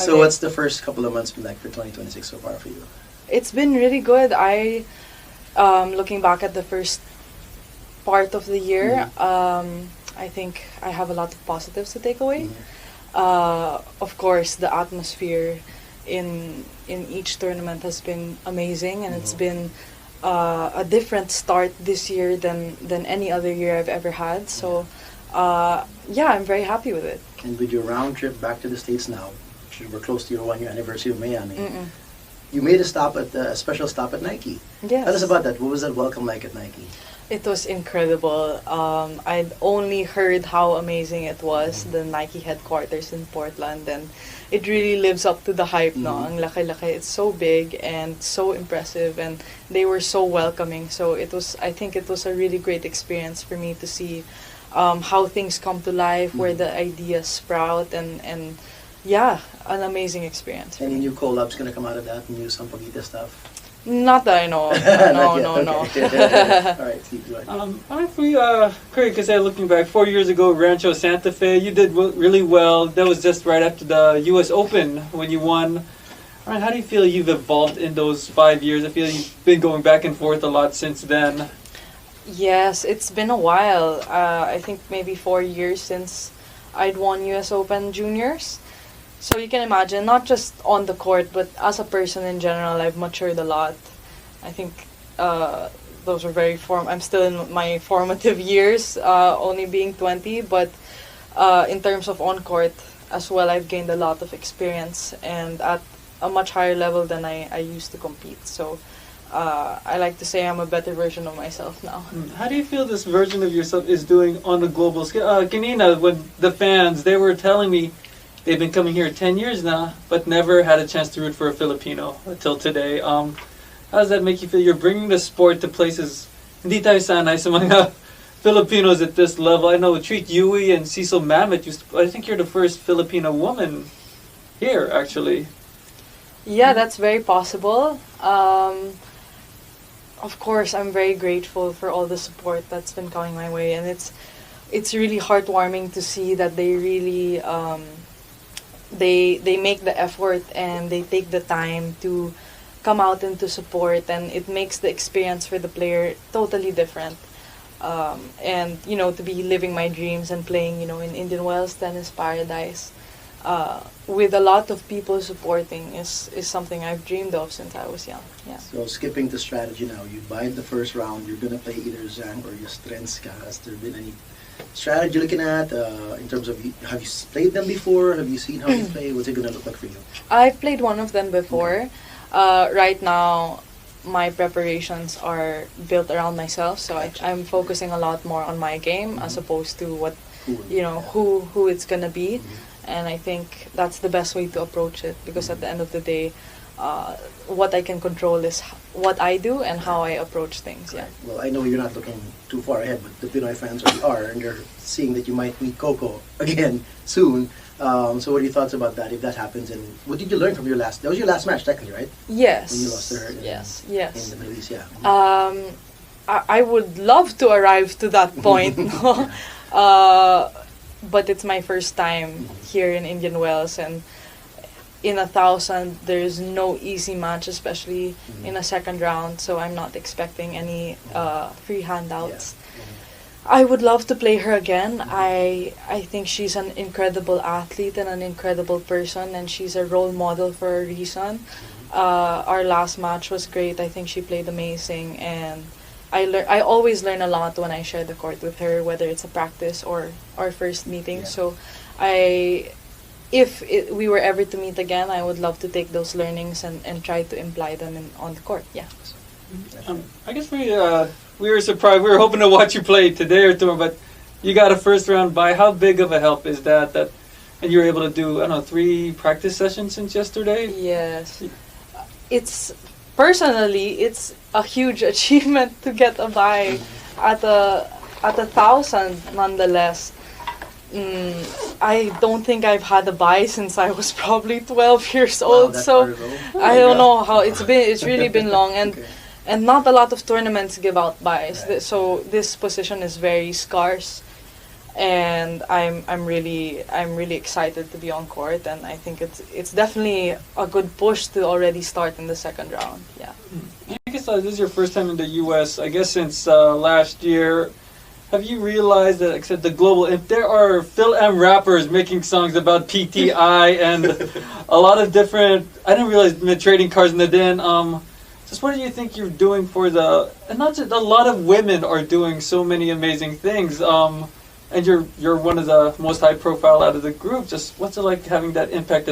So what's the first couple of months been like for 2026 so far for you? It's been really good. Looking back at the first part of the year, I think I have a lot of positives to take away. Of course, the atmosphere in each tournament has been amazing, and it's been a different start this year than any other year I've ever had. So, I'm very happy with it. And with your round trip back to the States now, we're close to your 1-year anniversary of Miami. You made a special stop at Nike. Yes. Tell us about that. What was that welcome like at Nike? It was incredible. I'd only heard how amazing it was, the Nike headquarters in Portland, and it really lives up to the hype. No, ang laki-laki. It's so big and so impressive, and they were so welcoming. So I think it was a really great experience for me to see how things come to life, where the ideas sprout, and an amazing experience. Any new collabs gonna come out of that? New Sampaguita stuff? Not that I know of. No. All right, Steve, go ahead. Honestly, Craig could say, looking back 4 years ago, Rancho Santa Fe, you did really well. That was just right after the U.S. Open when you won. All right, how do you feel you've evolved in those 5 years? I feel you've been going back and forth a lot since then. Yes, it's been a while. I think maybe 4 years since I'd won U.S. Open Juniors. So you can imagine, not just on the court, but as a person in general, I've matured a lot. I think those were I'm still in my formative years, only being 20, but in terms of on-court as well, I've gained a lot of experience and at a much higher level than I used to compete. So I like to say I'm a better version of myself now. How do you feel this version of yourself is doing on a global scale? Kanina, when the fans, they were telling me, they've been coming here 10 years now, but never had a chance to root for a Filipino until today. How does that make you feel? You're bringing the sport to places hindi tayo sanay sa mga Filipinos at this level. I know Treat Yui and Cecil Mamet. I think you're the first Filipino woman here, actually. Yeah, that's very possible. Of course, I'm very grateful for all the support that's been coming my way, and it's really heartwarming to see that they really they make the effort and they take the time to come out and to support, and it makes the experience for the player totally different. And to be living my dreams and playing in Indian Wells Tennis Paradise with a lot of people supporting is something I've dreamed of since I was young. Yeah. So skipping the strategy now, you buy the first round, you're gonna play either Zhang or Yastrenska. Has there been any strategy you're looking at in terms of, have you played them before? Have you seen how they play? What's it going to look like for you? I've played one of them before. Right now, my preparations are built around myself, so I'm focusing a lot more on my game as opposed to what who it's going to be. And I think that's the best way to approach it, because at the end of the day, what I can control is what I do and how I approach things. Yeah. Well, I know you're not looking too far ahead, but the Pinoy fans already are, and you're seeing that you might meet Coco again soon. So what are your thoughts about that, if that happens? And what did you learn from your last? That was your last match, technically, right? Yes. When you lost to her. Yes. In the Middle East, yeah. I would love to arrive to that point, but it's my first time here in Indian Wells, and in 1,000, there's no easy match, especially in a second round, so I'm not expecting any free handouts. I would love to play her again. I think she's an incredible athlete and an incredible person, and she's a role model for a reason. Our last match was great. I think she played amazing, and I always learn a lot when I share the court with her, whether it's a practice or our first meeting. So if we were ever to meet again, I would love to take those learnings and try to imply them on the court. Yeah. I guess we were surprised. We were hoping to watch you play today or tomorrow, but you got a first round bye. How big of a help is that and you were able to do 3 practice sessions since yesterday? Yes. Personally, it's a huge achievement to get a bye at 1,000 nonetheless. I don't think I've had a bye since I was probably 12 years old. So I don't know how it's really been long, and not a lot of tournaments give out byes. So this position is very scarce. and I'm really excited to be on court, and I think it's definitely a good push to already start in the second round. Yeah. I guess this is your first time in the U.S. I guess since last year. Have you realized that, except the global, if there are Phil M rappers making songs about PTI and a lot of different, I didn't realize trading cards in the den. Just what do you think you're doing for and not just, a lot of women are doing so many amazing things. And you're one of the most high profile out of the group. Just what's it like having that impact